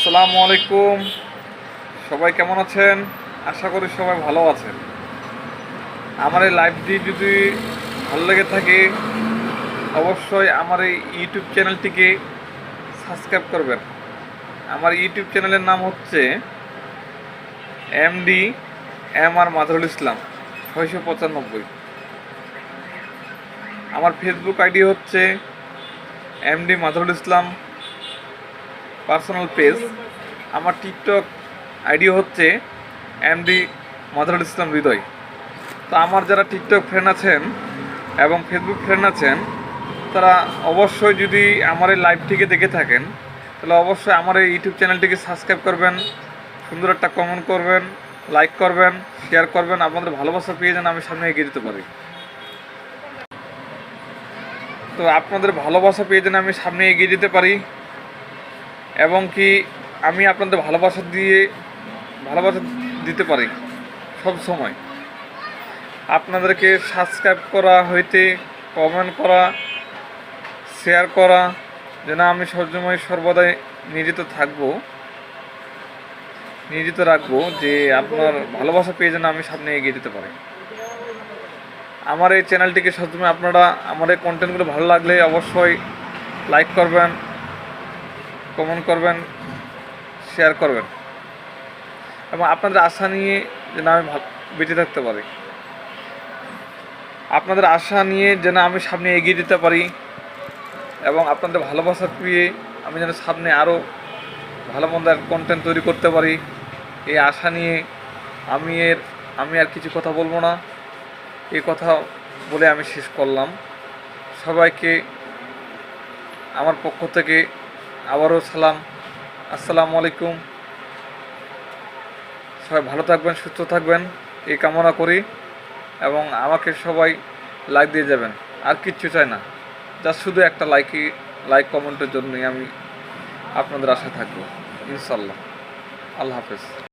আসসালামু আলাইকুম। সবাই কেমন আছেন? আশা করি সবাই ভালো আছেন। আমার এই লাইভটি যদি ভালো লেগে থাকে অবশ্যই আমার এই ইউটিউব চ্যানেলটিকে সাবস্ক্রাইব করবেন। আমার ইউটিউব চ্যানেলের নাম হচ্ছে এমডি আর মাজারুল ইসলাম 695। আমার ফেসবুক আইডি হচ্ছে এমডি মাজারুল ইসলাম পার্সোনাল পেজ। আমার টিকটক আইডি হচ্ছে এমডি মাজারুল ইসলাম হৃদয়। তো আমার যারা টিকটক ফ্রেন্ড আছেন এবং ফেসবুক ফ্রেন্ড আছেন তারা অবশ্যই যদি আমার এই লাইভটিকে দেখে থাকেন তাহলে অবশ্যই আমার এই ইউটিউব চ্যানেলটিকে সাবস্ক্রাইব করবেন, সুন্দর একটা কমেন্ট করবেন, লাইক করবেন, শেয়ার করবেন। আপনাদের ভালোবাসা পেয়ে যেন আমি সামনে এগিয়ে যেতে পারি। তো আপনাদের ভালোবাসা পেয়ে যেন আমি সামনে এগিয়ে যেতে পারি এবং কি আমি আপনাদের ভালোবাসা দিতে পারি সব সময়। আপনাদেরকে সাবস্ক্রাইব করা হইতে কমেন্ট করা, শেয়ার করা যেন আমি সবসময় সর্বদাই নিয়োজিত রাখবো যে আপনার ভালোবাসা পেয়ে যেন আমি সামনে এগিয়ে যেতে পারি। আমার এই চ্যানেলটিকে সবসময় আপনারা আমার এই কন্টেন্টগুলো ভালো লাগলে অবশ্যই লাইক করবেন, কমেন্ট করবেন, শেয়ার করবেন এবং আপনাদের আশা নিয়ে যেন আমি বেঁচে থাকতে পারি, আপনাদের আশা নিয়ে যেন আমি সামনে এগিয়ে যেতে পারি এবং আপনাদের ভালোবাসা পেয়ে আমি যেন সামনে আরও ভালো মন্দ কন্টেন্ট তৈরি করতে পারি। এই আশা নিয়ে আমি আর কিছু কথা বলবো না। এই কথা বলে আমি শেষ করলাম। সবাইকে আমার পক্ষ থেকে আবারও সালাম, আসসালামু আলাইকুম। সবাই ভালো থাকবেন, সুস্থ থাকবেন এই কামনা করি এবং আমাকে সবাই লাইক দিয়ে যাবেন। আর কিচ্ছু চাই না, জাস্ট শুধু একটা লাইক কমেন্টের জন্যই আমি আপনাদের আশায় থাকবো ইনশাল্লাহ। আল্লাহ হাফেজ।